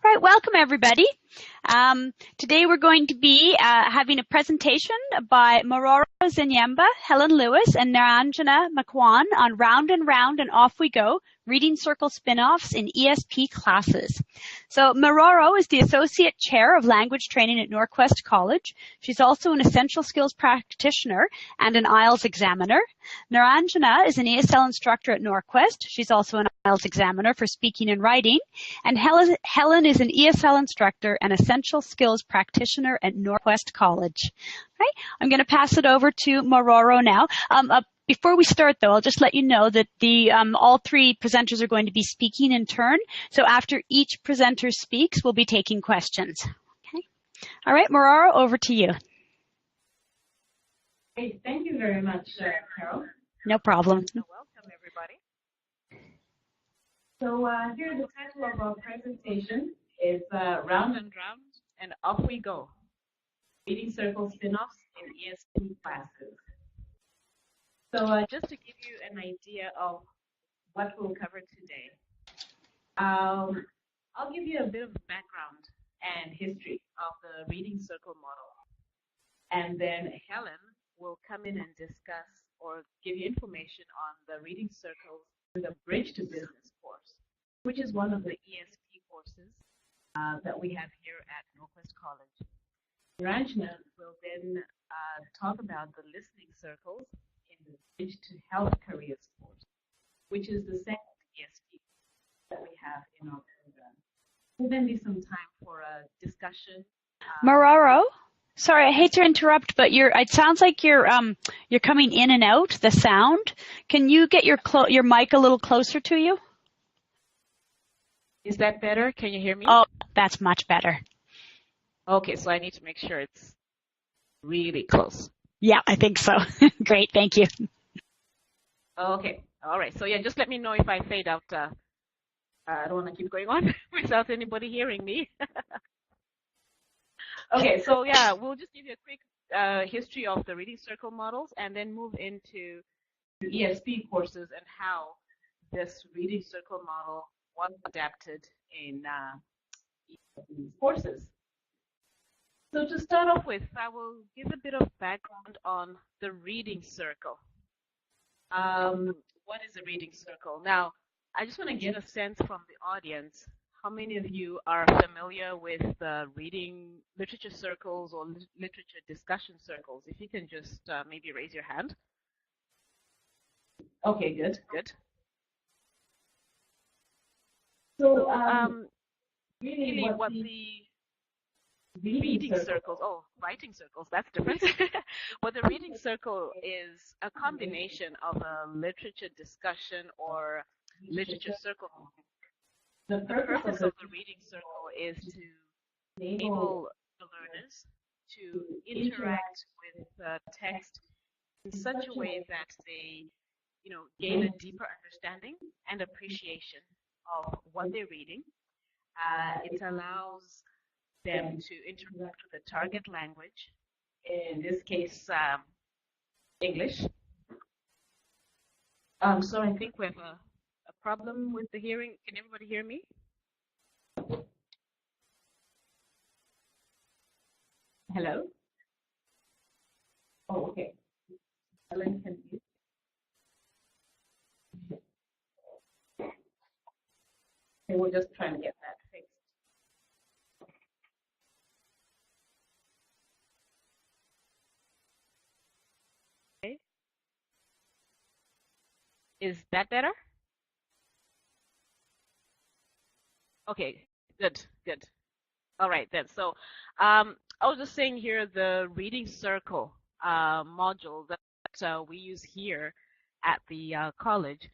Right, welcome everybody. Today we're going to be having a presentation by Maroro Zinyemba, Helen Lewis, and Naranjana Makwan on Round and Round and Off We Go, Reading Circle Spin-Offs in ESP Classes. So Maroro is the Associate Chair of Language Training at NorQuest College. She's also an Essential Skills Practitioner and an IELTS Examiner. Naranjana is an ESL instructor at NorQuest. She's also an IELTS Examiner for Speaking and Writing. And Helen is an ESL instructor and Essential Skills Practitioner at NorQuest College. Right? I'm going to pass it over to Maroro now. Before we start, though, I'll just let you know that all three presenters are going to be speaking in turn. So after each presenter speaks, we'll be taking questions. Okay. All right, Maroro, over to you. Great. Thank you very much, Carol. No problem. Welcome, everybody. So here the title of our presentation is Round and Round and Off We Go, Reading Circle Spin-Offs in ESP Classes. So just to give you an idea of what we'll cover today, I'll give you a bit of background and history of the Reading Circle model. And then Helen will come in and discuss or give you information on the Reading Circles with a Bridge to Business course, which is one of the ESP courses that we have here at NorQuest College. Naranjana will then talk about the Listening Circles in the Bridge to Health Careers course, which is the second ESP that we have in our program. There'll then be some time for a discussion. Maroro, sorry, I hate to interrupt, but it sounds like you're coming in and out, the sound. Can you get your mic a little closer to you? Is that better? Can you hear me? Oh, that's much better. Okay, so I need to make sure it's really close. Yeah, I think so. Great, thank you. Okay, all right. So yeah, just let me know if I fade out. I don't want to keep going on without anybody hearing me. Okay, so yeah, we'll just give you a quick history of the Reading Circle models and then move into ESP courses and how this Reading Circle model was adapted in these courses. So to start off with, I will give a bit of background on the Reading Circle. What is a Reading Circle? Now, I just want to get a sense from the audience. How many of you are familiar with the reading literature circles or literature discussion circles? If you can just maybe raise your hand. Okay, good, good. So really what the reading circles, writing circles, that's different. What the reading circle is a combination of a literature discussion or literature circle. The purpose of the reading circle is to enable the learners to interact with the text in such a way that they, gain a deeper understanding and appreciation of what they're reading. It allows them to interact with the target language, in this case, English. So I think we have a problem with the hearing. Can everybody hear me? Hello? Oh, okay. Helen, can you? Okay, we're just trying to get that fixed. Okay. Is that better? Okay, good, good. All right then. So I was just saying here the Reading Circle module that we use here at the college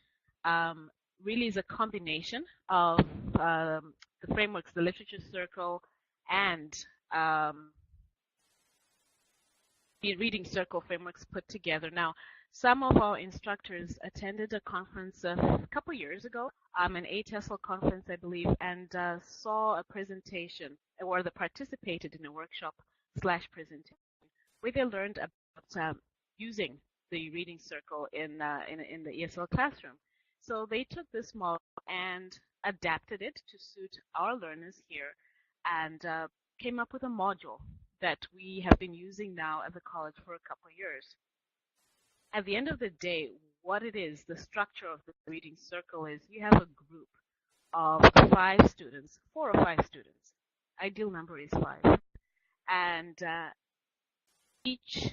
really is a combination of the frameworks, the Literature Circle and the Reading Circle frameworks put together. Now, some of our instructors attended a conference a couple years ago, an ATESL conference, I believe, and saw a presentation, or they participated in a workshop/presentation where they learned about using the Reading Circle in the ESL classroom. So they took this model and adapted it to suit our learners here and came up with a module that we have been using now at the college for a couple of years. At the end of the day, what it is, the structure of the reading circle is you have a group of 5 students, 4 or 5 students. Ideal number is 5. And each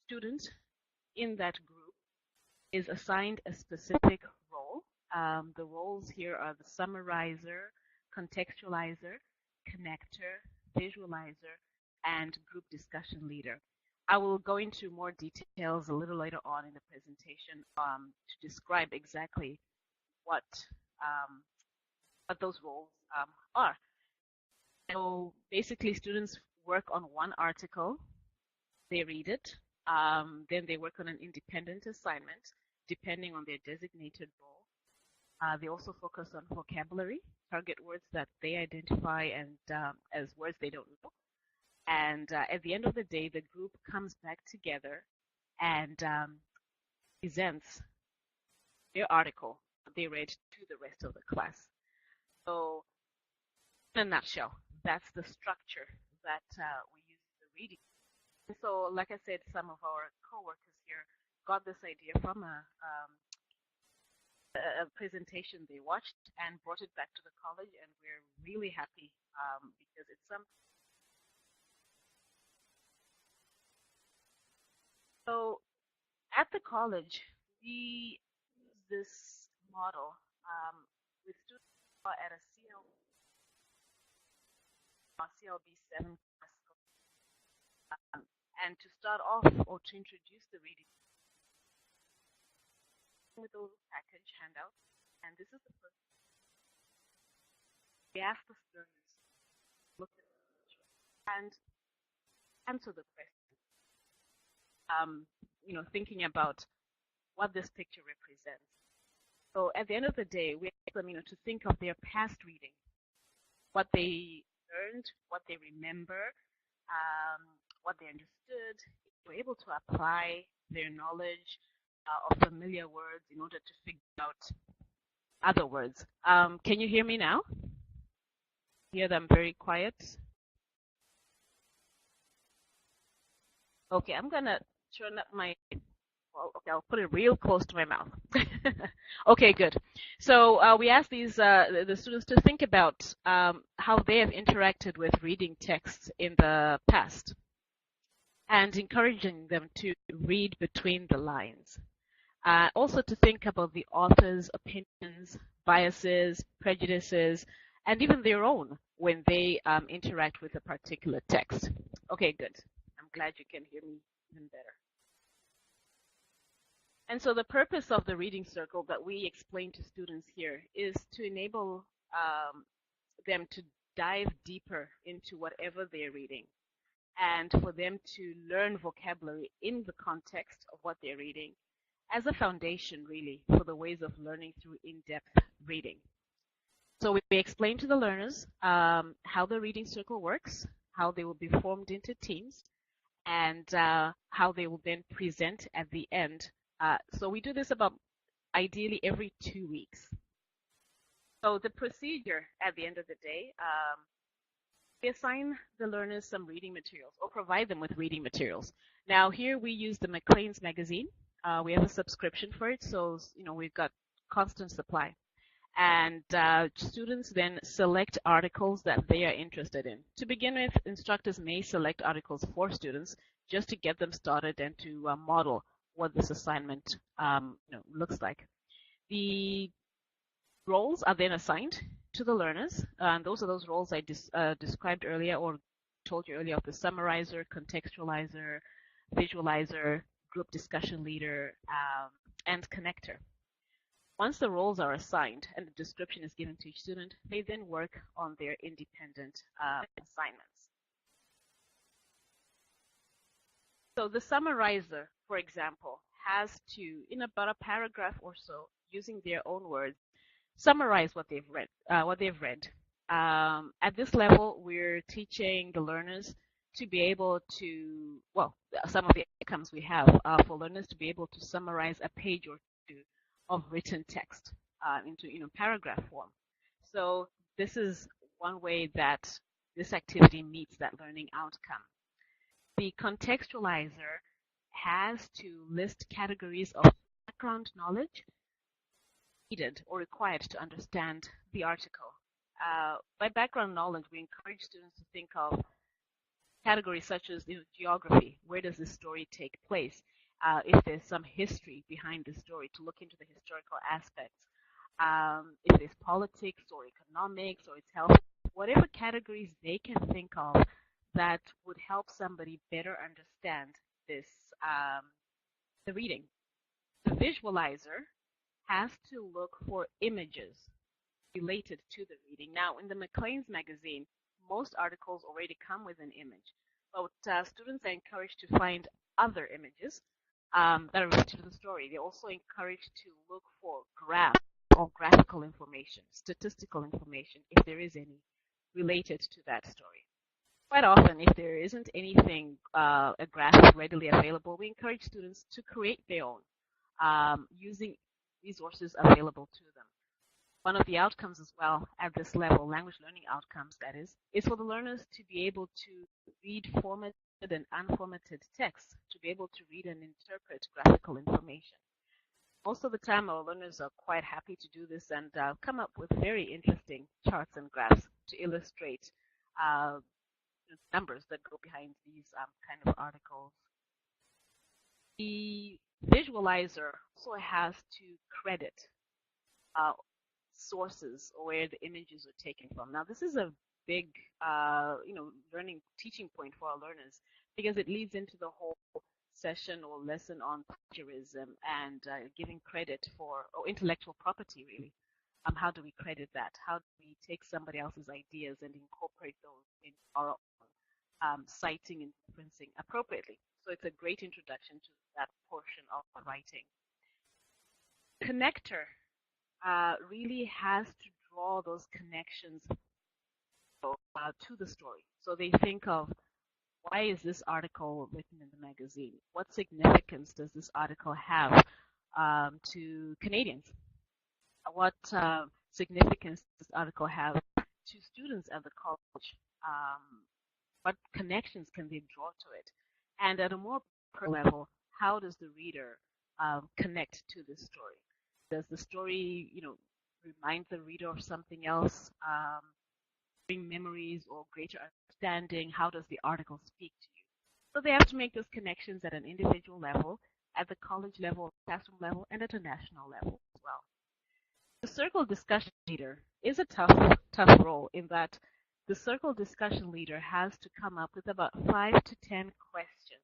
student in that group is assigned a specific role. The roles here are the summarizer, contextualizer, connector, visualizer, and group discussion leader. I will go into more details a little later on in the presentation to describe exactly what those roles are. So basically, students work on one article, they read it, then they work on an independent assignment depending on their designated role. They also focus on vocabulary, target words that they identify and as words they don't know. And at the end of the day, the group comes back together and presents their article that they read to the rest of the class. So in a nutshell, that's the structure that we use in the reading. And so, like I said, some of our co-workers here got this idea from a presentation they watched and brought it back to the college, and we're really happy because it's something. So at the college, we use this model with students at a CLB 7 class. And to start off or to introduce the reading with a little package handout, and this is the first. We ask the students to look at the picture and answer the question. Thinking about what this picture represents. So at the end of the day, we ask them, to think of their past reading, what they learned, what they remember, what they understood. They were able to apply their knowledge of familiar words in order to figure out other words. Can you hear me now? Hear them very quiet. Okay, I'm gonna turn up my. Well, okay, I'll put it real close to my mouth. Okay, good. So we asked the students to think about how they have interacted with reading texts in the past, and encouraging them to read between the lines. Also to think about the author's opinions, biases, prejudices, and even their own when they interact with a particular text. Okay, good. I'm glad you can hear me even better. And so the purpose of the reading circle that we explain to students here is to enable them to dive deeper into whatever they're reading, and for them to learn vocabulary in the context of what they're reading as a foundation, really, for the ways of learning through in-depth reading. So we explain to the learners how the reading circle works, how they will be formed into teams, and how they will then present at the end. So we do this about ideally every 2 weeks. So the procedure at the end of the day, we assign the learners some reading materials or provide them with reading materials. Now here we use the Maclean's magazine. We have a subscription for it, so we've got constant supply. And students then select articles that they are interested in. To begin with, instructors may select articles for students just to get them started and to model what this assignment looks like. The roles are then assigned to the learners, and those are those roles I described earlier or told you earlier of the summarizer, contextualizer, visualizer, group discussion leader, and connector. Once the roles are assigned and the description is given to each student, they then work on their independent assignments. So the summarizer, for example, has to, in about a paragraph or so, using their own words, summarize what they've read. At this level, we're teaching the learners to be able to, well, some of the outcomes we have are for learners to be able to summarize a page or two of written text into paragraph form. So this is one way that this activity meets that learning outcome. The contextualizer has to list categories of background knowledge needed or required to understand the article. By background knowledge, we encourage students to think of categories such as geography. Where does this story take place? If there's some history behind the story, to look into the historical aspects. If there's politics or economics or it's health, whatever categories they can think of that would help somebody better understand this, the reading. The visualizer has to look for images related to the reading. Now, in the Maclean's magazine, most articles already come with an image, but students are encouraged to find other images that are related to the story. They're also encouraged to look for graphs or graphical information, statistical information, if there is any related to that story. Quite often, if there isn't anything, a graph readily available, we encourage students to create their own using resources available to them. One of the outcomes as well at this level, language learning outcomes that is for the learners to be able to read formatted and unformatted text, to be able to read and interpret graphical information. Most of the time, our learners are quite happy to do this and come up with very interesting charts and graphs to illustrate numbers that go behind these kind of articles. The visualizer also has to credit sources or where the images are taken from. Now, this is a big, learning teaching point for our learners because it leads into the whole session or lesson on plagiarism and giving credit for, or intellectual property, really. How do we credit that? How do we take somebody else's ideas and incorporate those in our own, citing and referencing appropriately? So it's a great introduction to that portion of writing. Connector really has to draw those connections to the story. So they think of, why is this article written in the magazine? What significance does this article have to Canadians? What significance does this article have to students at the college? What connections can they draw to it? And at a more personal level, how does the reader connect to this story? Does the story, remind the reader of something else, bring memories or greater understanding? How does the article speak to you? So they have to make those connections at an individual level, at the college level, classroom level, and at a national level as well. The circle discussion leader is a tough role in that the circle discussion leader has to come up with about 5 to 10 questions.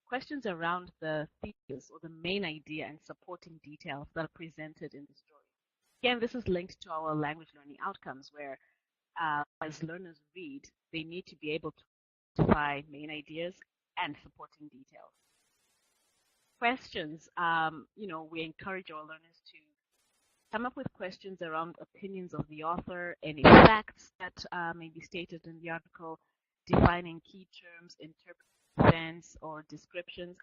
Questions around the thesis or the main idea and supporting details that are presented in the story. Again, this is linked to our language learning outcomes where as learners read, they need to be able to identify main ideas and supporting details. Questions, we encourage our learners to come up with questions around opinions of the author, any facts that may be stated in the article, defining key terms, interpreting events or descriptions.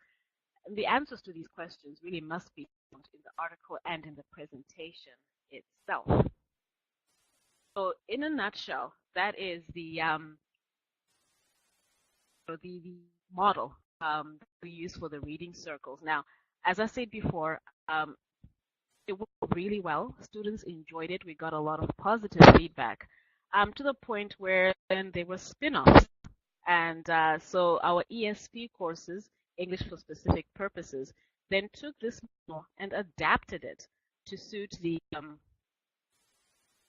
And the answers to these questions really must be found in the article and in the presentation itself. So in a nutshell, that is the model we use for the reading circles. Now, as I said before, it worked really well. Students enjoyed it. We got a lot of positive feedback to the point where then there were spin-offs. And so our ESP courses, English for Specific Purposes, then took this model and adapted it to suit the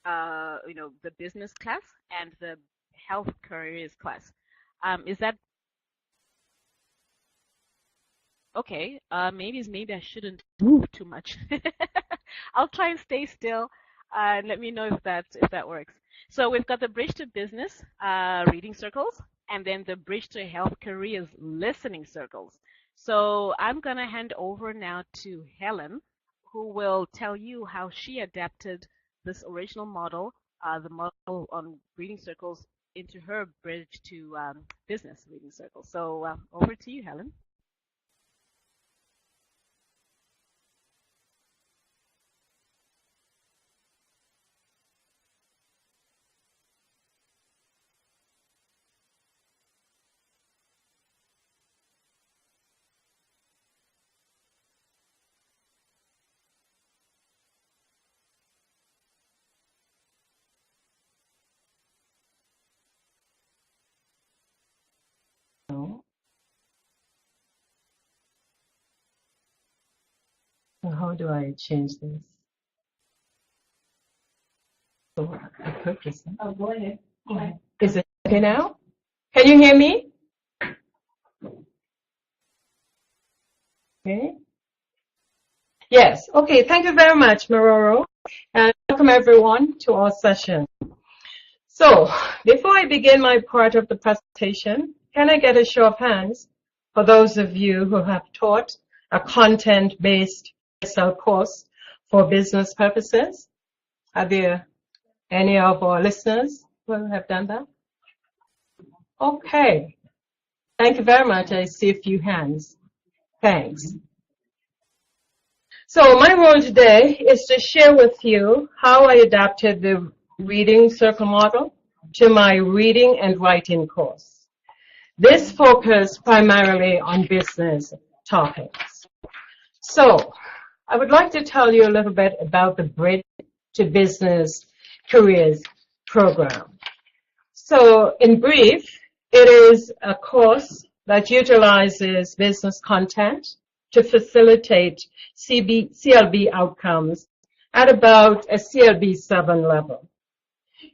the business class and the health careers class. Is that okay? Maybe I shouldn't move too much. I'll try and stay still. And let me know if that works. So we've got the Bridge to Business reading circles, and then the Bridge to Health Careers listening circles. So I'm going to hand over now to Helen, who will tell you how she adapted this original model, the model on reading circles, into her bridge to business reading circle. So over to you, Helen. How do I change this? Oh, I purchased it. Oh, go ahead. Is it okay now? Can you hear me? Okay. Yes. Okay. Thank you very much, Maroro. And welcome everyone to our session. So, before I begin my part of the presentation, can I get a show of hands for those of you who have taught a content-based ESL course for business purposes? Are there any of our listeners who have done that? Okay. Thank you very much. I see a few hands. Thanks. So my role today is to share with you how I adapted the reading circle model to my reading and writing course. This focused primarily on business topics. So I would like to tell you a little bit about the Bridge to Business Careers program. So in brief, it is a course that utilizes business content to facilitate CLB outcomes at about a CLB 7 level.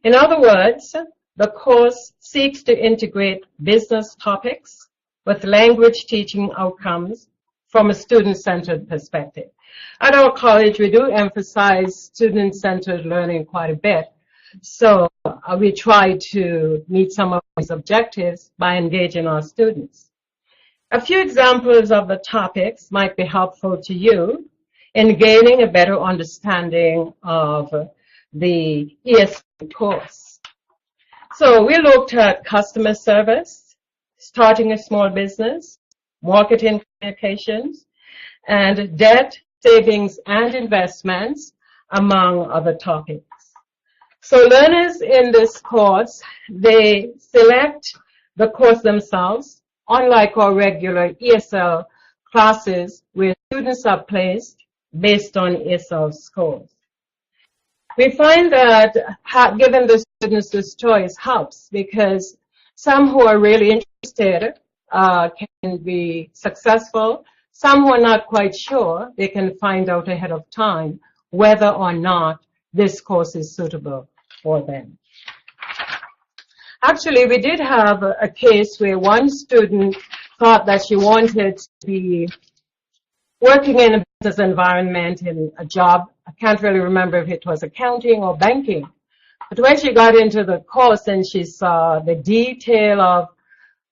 In other words, the course seeks to integrate business topics with language teaching outcomes from a student-centered perspective. At our college, we do emphasize student-centered learning quite a bit. So we try to meet some of these objectives by engaging our students. A few examples of the topics might be helpful to you in gaining a better understanding of the ESP course. So we looked at customer service, starting a small business, marketing communications, and debt, savings, and investments, among other topics. So learners in this course, they select the course themselves, unlike our regular ESL classes where students are placed based on ESL scores. We find that giving the students this choice helps because some who are really interested can be successful. Some who are not quite sure, they can find out ahead of time whether or not this course is suitable for them. Actually, we did have a case where one student thought that she wanted to be working in a business environment in a job. I can't really remember if it was accounting or banking. But when she got into the course and she saw the detail of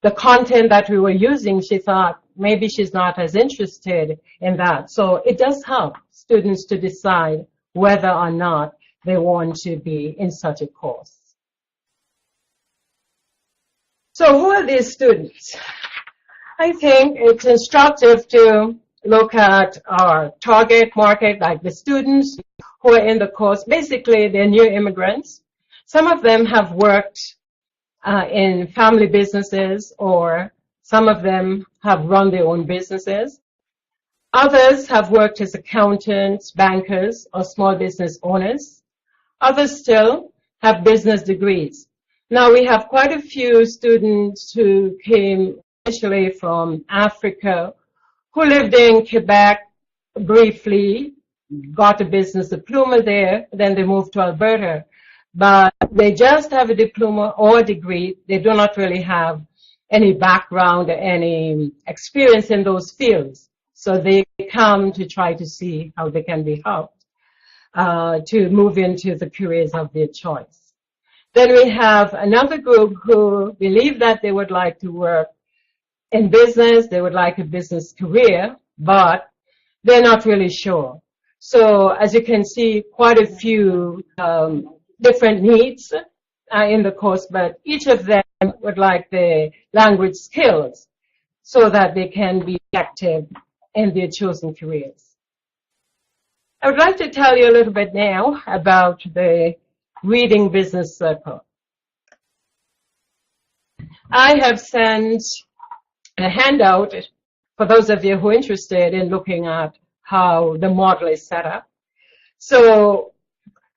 the content that we were using, she thought maybe she's not as interested in that. So it does help students to decide whether or not they want to be in such a course. So who are these students? I think it's instructive to look at our target market, like the students who are in the course. Basically, they're new immigrants. Some of them have worked in family businesses, or some of them have run their own businesses. Others have worked as accountants, bankers, or small business owners. Others still have business degrees. Now, we have quite a few students who came initially from Africa, who lived in Quebec briefly, got a business diploma there, then they moved to Alberta. But they just have a diploma or a degree. They do not really have any background or any experience in those fields. So they come to try to see how they can be helped to move into the careers of their choice. Then we have another group who believe that they would like to work in business, they would like a business career, but they're not really sure. So as you can see, quite a few different needs in the course, but each of them would like the language skills so that they can be active in their chosen careers. I would like to tell you a little bit now about the Reading Business Circle. I have sent a handout for those of you who are interested in looking at how the model is set up. So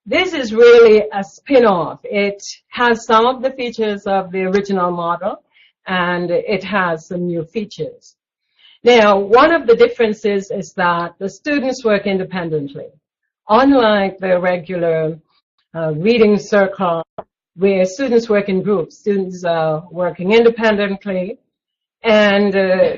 this is really a spin-off. It has some of the features of the original model, and it has some new features. Now, one of the differences is that the students work independently. Unlike the regular reading circle, where students work in groups, students are working independently, and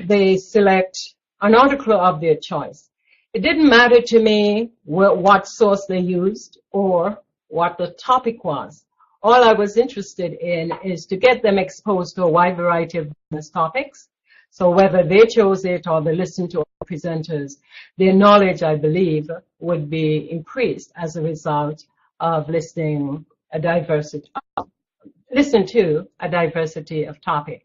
they select an article of their choice. It didn't matter to me what source they used or what the topic was. All I was interested in is to get them exposed to a wide variety of business topics. So whether they chose it or they listened to presenters, their knowledge, I believe, would be increased as a result of listening to a diversity of topics.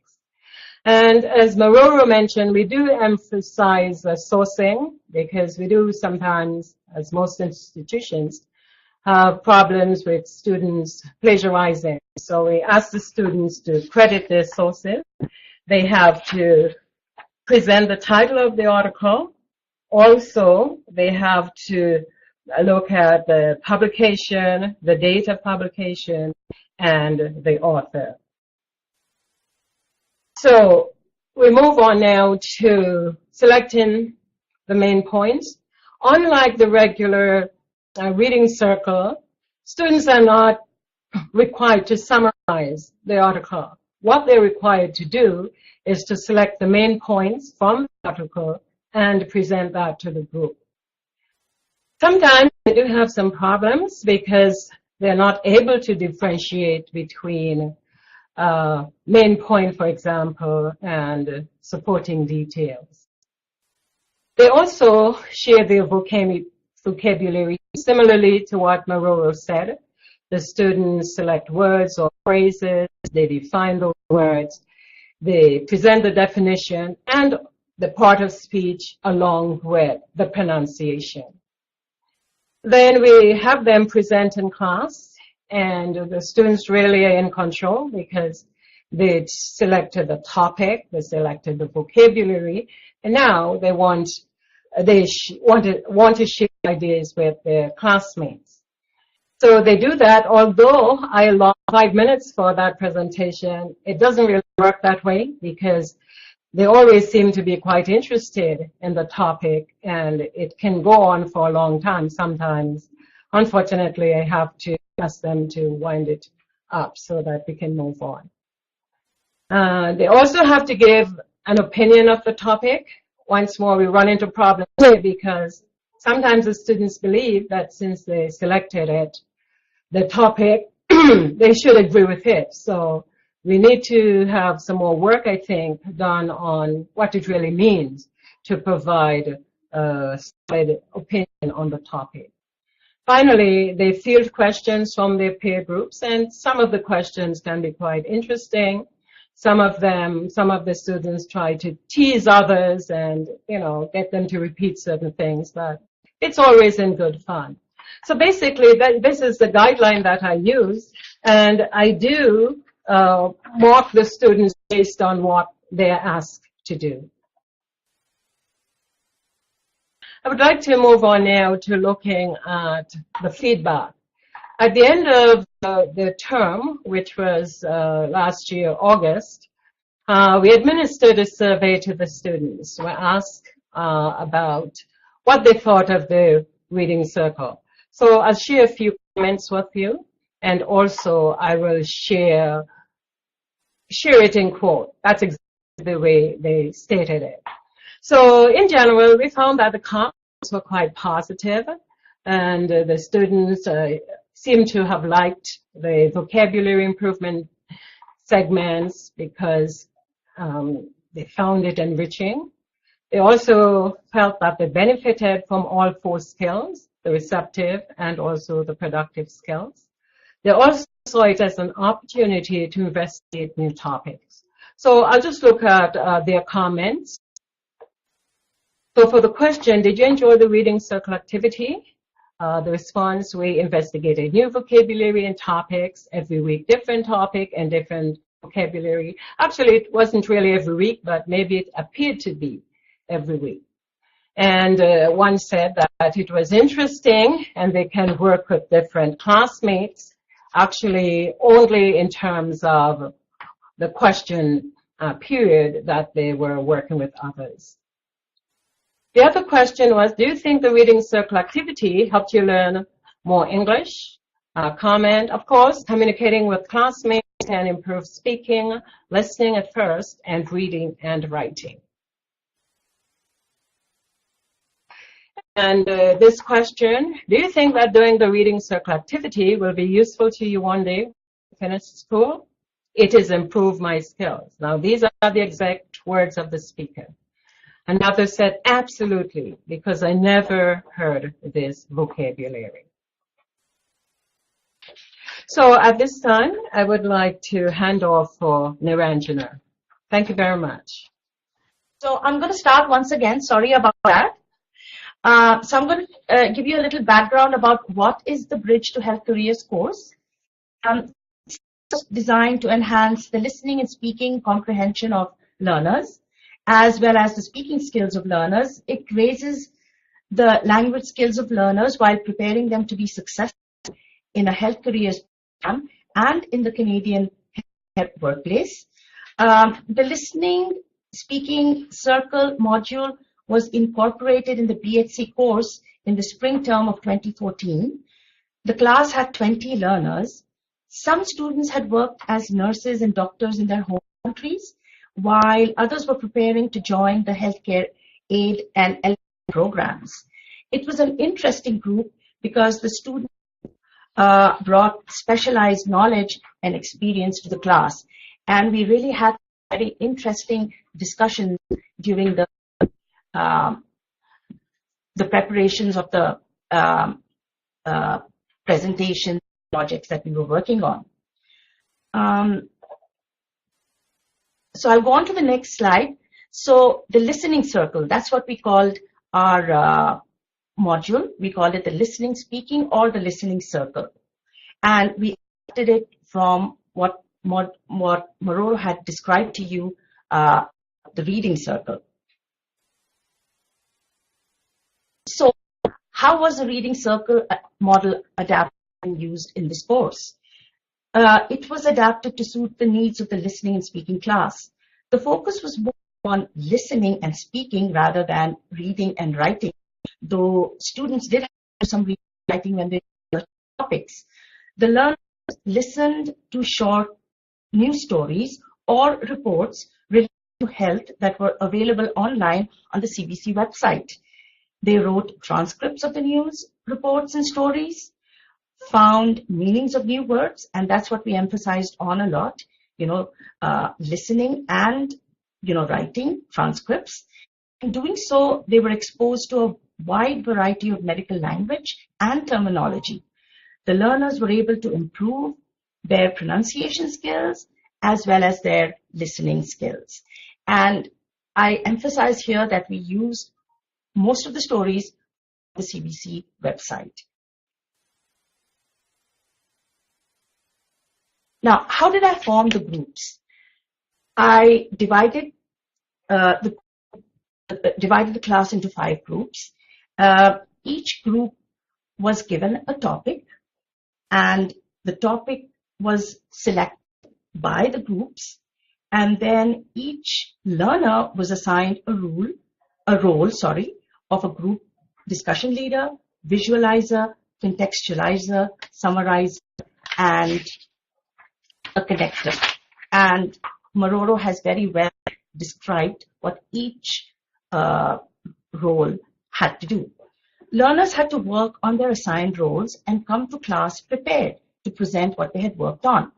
And as Maroro mentioned, we do emphasize sourcing because we do sometimes, as most institutions, have problems with students plagiarizing. So we ask the students to credit their sources. They have to present the title of the article. Also, they have to look at the publication, the date of publication, and the author. So we move on now to selecting the main points. Unlike the regular reading circle, students are not required to summarize the article. What they're required to do is to select the main points from the article and present that to the group. Sometimes they do have some problems because they're not able to differentiate between main point, for example, and supporting details. They also share their vocabulary similarly to what Maroro said. The students select words or phrases, they define those words, they present the definition and the part of speech along with the pronunciation. Then we have them present in class, and the students really are in control because they selected the topic, they selected the vocabulary, and now they want to share ideas with their classmates. So they do that. Although I allot 5 minutes for that presentation, it doesn't really work that way because they always seem to be quite interested in the topic, and it can go on for a long time. Sometimes, unfortunately, I have to ask them to wind it up so that we can move on. They also have to give an opinion of the topic. Once more, we run into problems because sometimes the students believe that since they selected it, the topic, they should agree with it. So we need to have some more work, I think, done on what it really means to provide a solid opinion on the topic. Finally, they field questions from their peer groups, and some of the questions can be quite interesting. Some of the students try to tease others and, get them to repeat certain things, but it's always in good fun. So basically, this is the guideline that I use, and I do mark the students based on what they're asked to do. I would like to move on now to looking at the feedback. At the end of the term, which was last year, August, we administered a survey to the students. We asked about what they thought of the reading circle. So I'll share a few comments with you, and also I will share it in quote. That's exactly the way they stated it. So in general, we found that the comments were quite positive, and the students seem to have liked the vocabulary improvement segments because they found it enriching. They also felt that they benefited from all 4 skills, the receptive and also the productive skills. They also saw it as an opportunity to investigate new topics. So I'll just look at their comments. So for the question, did you enjoy the reading circle activity? The response, we investigated new vocabulary and topics every week, different topic and different vocabulary. Actually, it wasn't really every week, but maybe it appeared to be every week. And one said that it was interesting and they can work with different classmates, actually only in terms of the question period that they were working with others. The other question was, do you think the reading circle activity helped you learn more English? Comment, of course, communicating with classmates can improve speaking, listening at first, and reading and writing. And this question, do you think that doing the reading circle activity will be useful to you one day when you finish school? It has improved my skills. Now, these are the exact words of the speaker. Another said, absolutely, because I never heard this vocabulary. So at this time, I would like to hand off for Niranjana. Thank you very much. So I'm going to start once again. Sorry about that. So I'm going to give you a little background about what is the Bridge to Health Careers course. It's designed to enhance the listening and speaking comprehension of learners, as well as the speaking skills of learners. It raises the language skills of learners while preparing them to be successful in a health careers program and in the Canadian health workplace. The listening speaking circle module was incorporated in the BHC course in the spring term of 2014. The class had 20 learners. Some students had worked as nurses and doctors in their home countries, while others were preparing to join the healthcare aid and LP programs. It was an interesting group because the students brought specialized knowledge and experience to the class. And we really had very interesting discussions during the preparations of the presentation projects that we were working on. So I'll go on to the next slide. So the listening circle, that's what we called our module. We called it the listening speaking or the listening circle. And we adapted it from what Maroro had described to you, the reading circle. So how was the reading circle model adapted and used in this course? It was adapted to suit the needs of the listening and speaking class. The focus was more on listening and speaking rather than reading and writing, though students did have some reading and writing when they were topics. The learners listened to short news stories or reports related to health that were available online on the CBC website. They wrote transcripts of the news, reports, and stories, found meanings of new words, and that's what we emphasized on a lot, listening and, writing transcripts. In doing so, they were exposed to a wide variety of medical language and terminology. The learners were able to improve their pronunciation skills as well as their listening skills. And I emphasize here that we used most of the stories on the CBC website. Now, how did I form the groups? I divided the class into 5 groups. Each group was given a topic, and the topic was selected by the groups, and then each learner was assigned a role of a group discussion leader, visualizer, contextualizer, summarizer, and a connector. And Maroro has very well described what each role had to do. Learners had to work on their assigned roles and come to class prepared to present what they had worked on.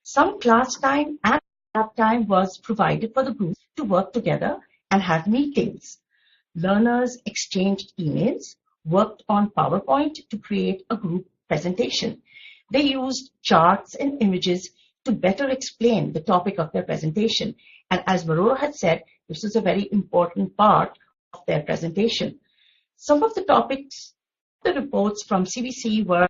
Some class time and lab time was provided for the group to work together and have meetings. Learners exchanged emails, worked on PowerPoint to create a group presentation. they used charts and images to better explain the topic of their presentation. And as Maroro had said, this is a very important part of their presentation. Some of the topics, the reports from CBC were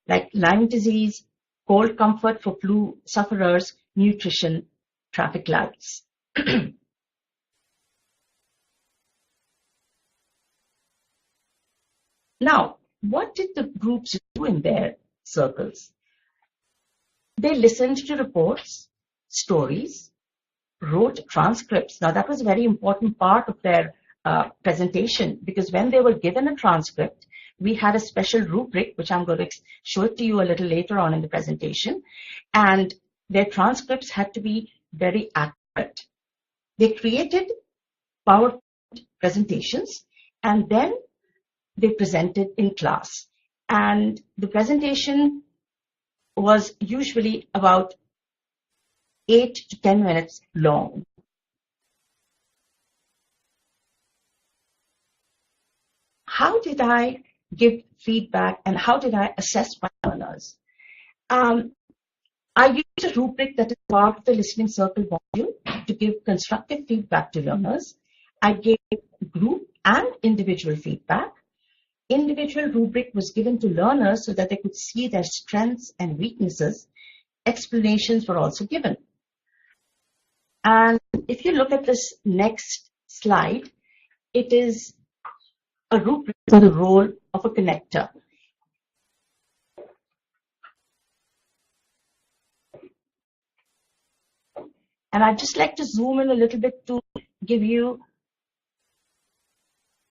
like Lyme disease, cold comfort for flu sufferers, nutrition, traffic lights. Now, what did the groups do in their circles? They listened to reports, stories, wrote transcripts. Now, that was a very important part of their presentation, because when they were given a transcript, we had a special rubric, which I'm going to show it to you a little later on in the presentation, and their transcripts had to be very accurate. They created PowerPoint presentations, and then they presented in class. And the presentation was usually about 8 to 10 minutes long. How did I give feedback and how did I assess my learners? I used a rubric that is part of the listening circle module to give constructive feedback to learners. I gave group and individual feedback. Individual rubric was given to learners so that they could see their strengths and weaknesses. Explanations were also given. And if you look at this next slide, it is a rubric for the role of a connector. And I'd just like to zoom in a little bit to give you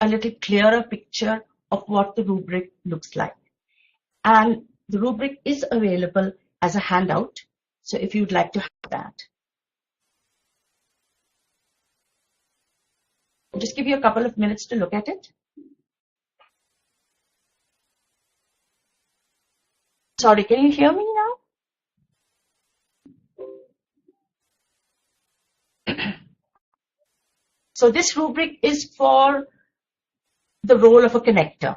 a little clearer picture of what the rubric looks like. And the rubric is available as a handout, so if you'd like to have that. I'll just give you a couple of minutes to look at it. Sorry, can you hear me now? So this rubric is for the role of a connector.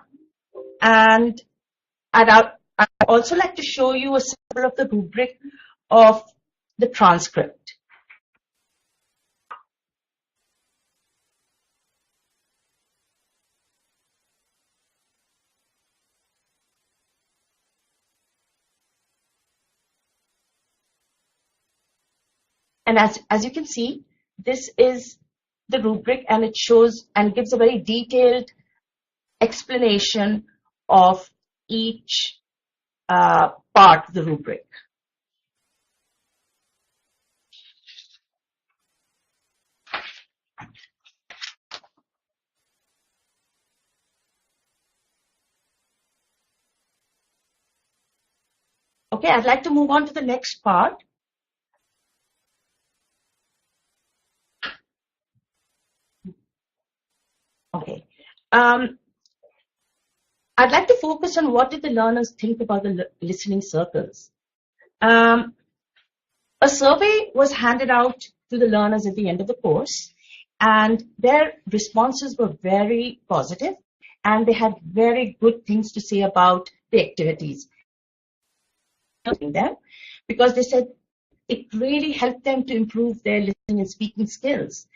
And I'd also like to show you a sample of the rubric of the transcript. And as you can see, this is the rubric, and it shows and gives a very detailed explanation of each part of the rubric. Okay, I'd like to move on to the next part. Okay. I'd like to focus on what did the learners think about the listening circles. A survey was handed out to the learners at the end of the course, and their responses were very positive, and they had very good things to say about the activities. Because they said it really helped them to improve their listening and speaking skills.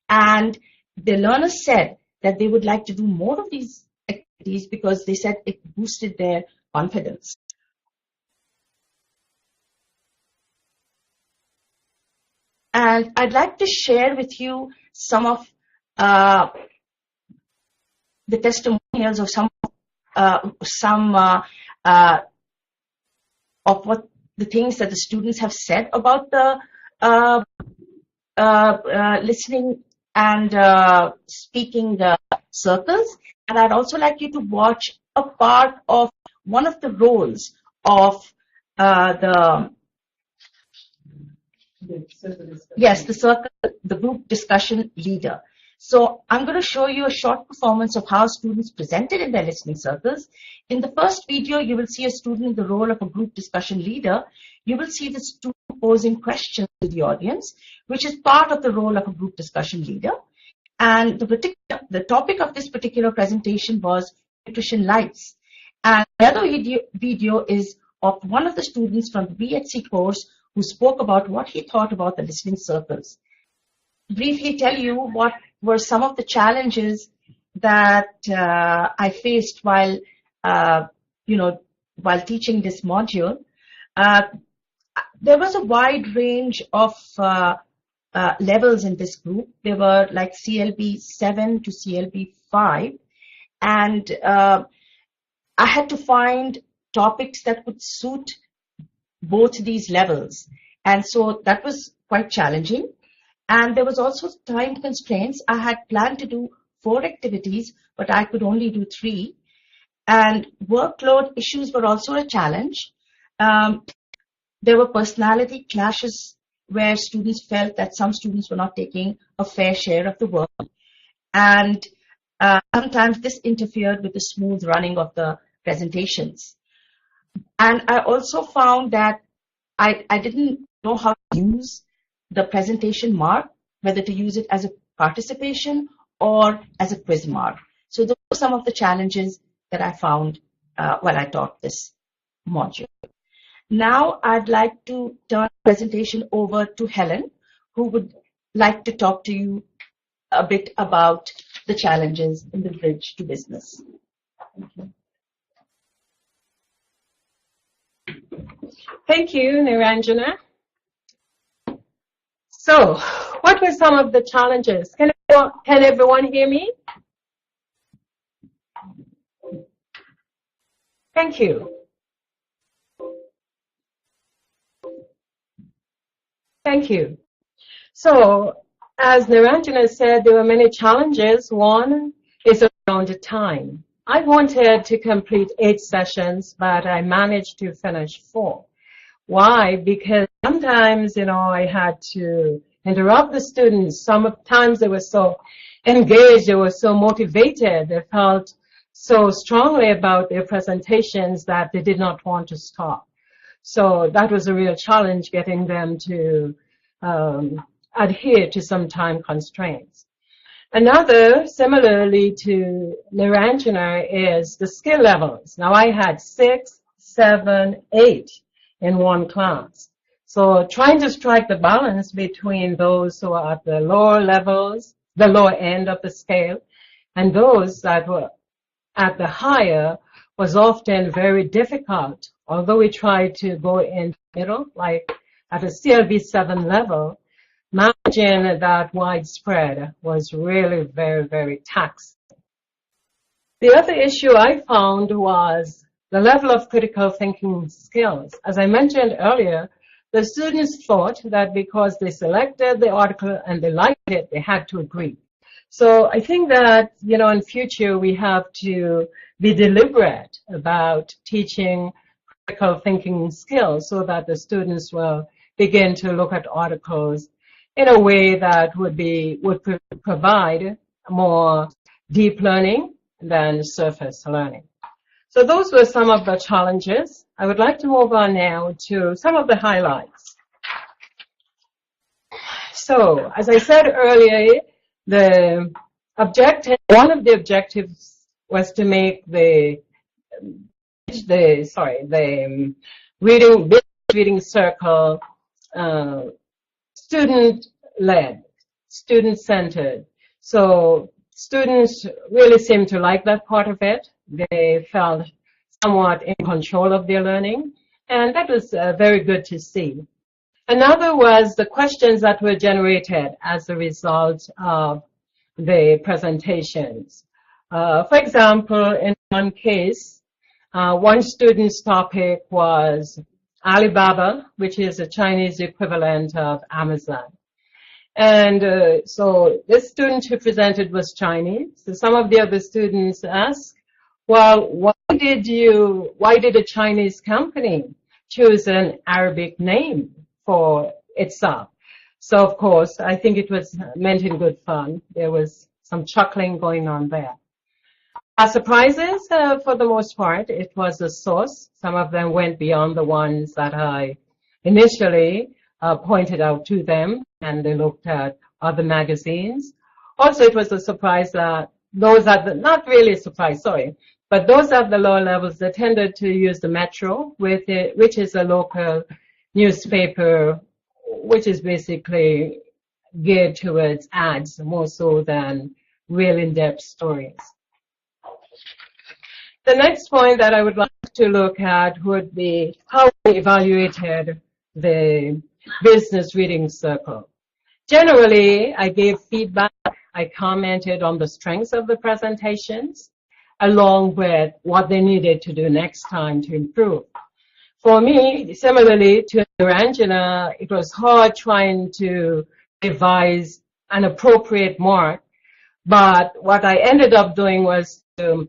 And the learners said that they would like to do more of these activities because they said it boosted their confidence. And I'd like to share with you some of the testimonials of some of what the things that the students have said about the listening and speaking circles. And I'd also like you to watch a part of one of the roles of the group discussion leader. So I'm going to show you a short performance of how students presented in their listening circles. In the first video, you will see a student in the role of a group discussion leader. You will see the student posing questions to the audience, which is part of the role of a group discussion leader. And the topic of this particular presentation was nutrition lights. And the other video is of one of the students from the BHC course who spoke about what he thought about the listening circles. Briefly tell you what were some of the challenges that I faced while, while teaching this module. There was a wide range of levels in this group. They were like CLB 7 to CLB 5. And I had to find topics that would suit both these levels. And so that was quite challenging. And there was also time constraints. I had planned to do 4 activities, but I could only do 3. And workload issues were also a challenge. There were personality clashes where students felt that some students were not taking a fair share of the work. And sometimes this interfered with the smooth running of the presentations. And I also found that I didn't know how to use the presentation mark, whether to use it as a participation or as a quiz mark. So those were some of the challenges that I found while I taught this module. Now I'd like to turn the presentation over to Helen, who would like to talk to you a bit about the challenges in the bridge to business. Thank you. Thank you, Niranjana. So, what were some of the challenges? Can everyone hear me? Thank you. Thank you. So, as Niranjana said, there were many challenges. One is around the time. I wanted to complete 8 sessions, but I managed to finish 4. Why? Because sometimes, I had to interrupt the students. Sometimes they were so engaged, they were so motivated, they felt so strongly about their presentations that they did not want to stop. So that was a real challenge, getting them to adhere to some time constraints. Another, similarly to Niranjana, is the skill levels. Now I had 6, 7, 8 in one class. So trying to strike the balance between those who are at the lower levels, the lower end of the scale, and those that were at the higher was often very difficult. Although we tried to go in the middle, like at a CLB 7 level, managing that widespread was really very, very taxing. The other issue I found was the level of critical thinking skills. As I mentioned earlier, the students thought that because they selected the article and they liked it, they had to agree. So I think that, in future we have to be deliberate about teaching critical thinking skills so that the students will begin to look at articles in a way that would provide more deep learning than surface learning. So those were some of the challenges. I would like to move on now to some of the highlights. So, as I said earlier, one of the objectives was to make the reading circle student-led, student-centered. So students really seemed to like that part of it. They felt somewhat in control of their learning, and that was very good to see. Another was the questions that were generated as a result of the presentations. For example, in one case, one student's topic was Alibaba, which is a Chinese equivalent of Amazon. And so this student who presented was Chinese. So some of the other students asked, well, why did a Chinese company choose an Arabic name for itself? So of course, I think it was meant in good fun. There was some chuckling going on there. Surprises, for the most part, it was a source. Some of them went beyond the ones that I initially pointed out to them, and they looked at other magazines. Also, it was a surprise that not really a surprise, sorry. But those at the lower levels, they tended to use the Metro, which is a local newspaper, which is basically geared towards ads more so than real in-depth stories. The next point that I would like to look at would be how we evaluated the business reading circle. Generally, I gave feedback. I commented on the strengths of the presentations, along with what they needed to do next time to improve. For me, similarly to Angela, it was hard trying to devise an appropriate mark, but what I ended up doing was to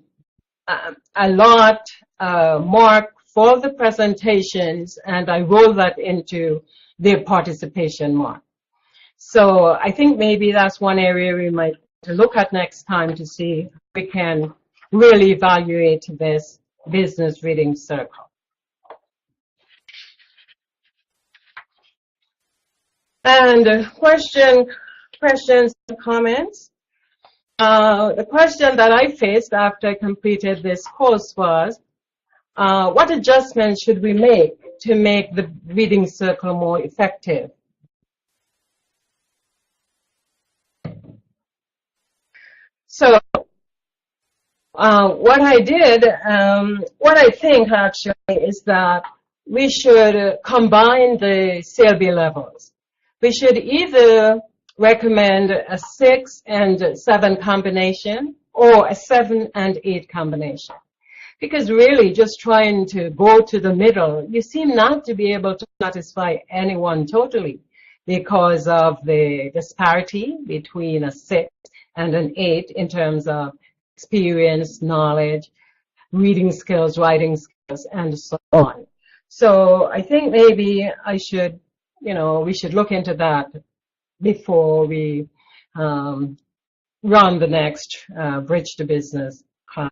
allot mark for the presentations, and I rolled that into their participation mark. So I think maybe that's one area we might look at next time to see if we can really evaluate this business reading circle. And questions and comments. The question that I faced after I completed this course was, what adjustments should we make to make the reading circle more effective? So what I did, what I think actually is that we should combine the CLB levels. We should either recommend a 6 and 7 combination or a 7 and 8 combination. Because really just trying to go to the middle, you seem not to be able to satisfy anyone totally because of the disparity between a 6 and an 8 in terms of experience, knowledge, reading skills, writing skills, and so on. So I think maybe I should, we should look into that before we run the next Bridge to Business class.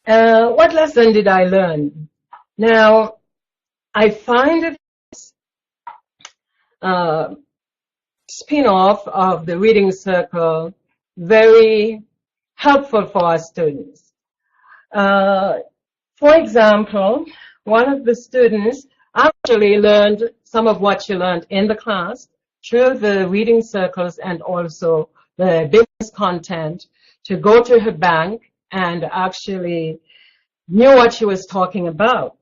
What lesson did I learn? Now, I find this spin-off of the reading circle very helpful for our students. For example, one of the students actually learned some of what she learned in the class through the reading circles and also the business content to go to her bank and actually knew what she was talking about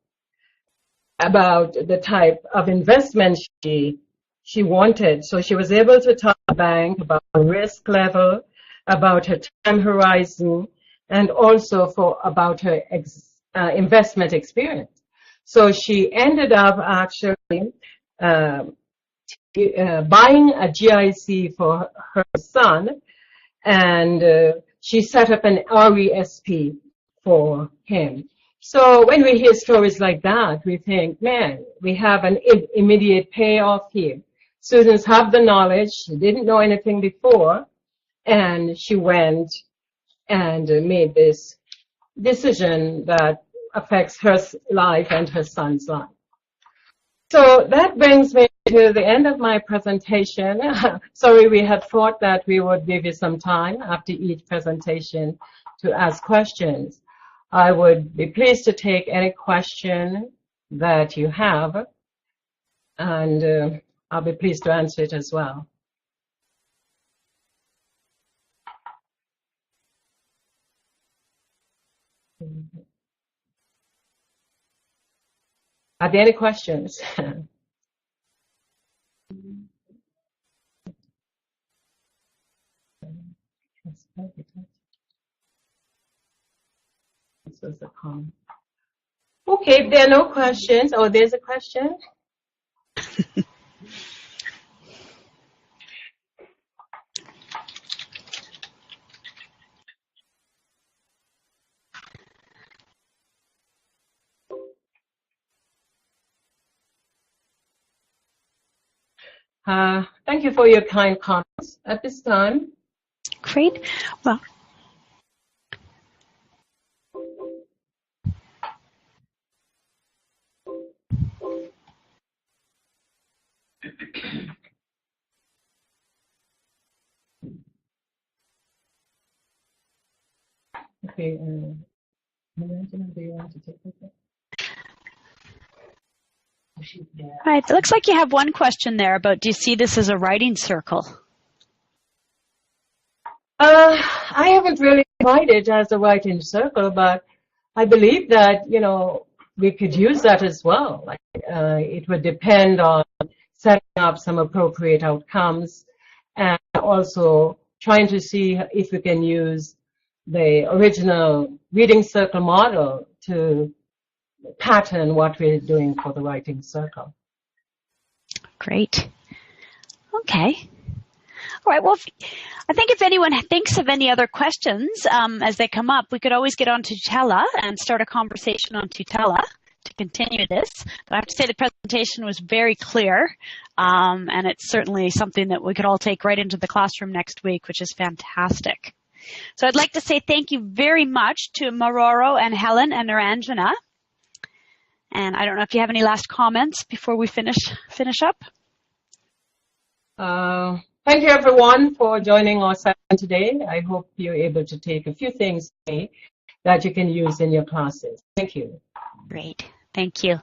the type of investment she wanted. So she was able to tell the bank about the risk level, about her time horizon, and also about her investment experience. So she ended up actually buying a GIC for her son, and she set up an RESP for him. So when we hear stories like that, we think, man, we have an immediate payoff here. Students have the knowledge, she didn't know anything before, and she went and made this decision that affects her life and her son's life. So that brings me to the end of my presentation. Sorry, we had thought that we would give you some time after each presentation to ask questions. I would be pleased to take any question that you have, and I'll be pleased to answer it as well. Are there any questions? This was the comment. Okay, if there are no questions, oh, there's a question. Thank you for your kind comments at this time. Great. Well, Okay. Niranjana, do you want to take it? All right. It looks like you have one question there about, do you see this as a writing circle? I haven't really tried it as a writing circle, but I believe that, you know, we could use that as well. Like, it would depend on setting up some appropriate outcomes and also trying to see if we can use the original reading circle model to pattern what we're doing for the writing circle. Great. Okay. All right. Well, I think if anyone thinks of any other questions as they come up, we could always get on Tutela and start a conversation on Tutela to continue this. But I have to say the presentation was very clear, and it's certainly something that we could all take right into the classroom next week, which is fantastic. So I'd like to say thank you very much to Maroro and Helen and Niranjana. And I don't know if you have any last comments before we finish up. Thank you, everyone, for joining our session today. I hope you're able to take a few things today that you can use in your classes. Thank you. Great. Thank you.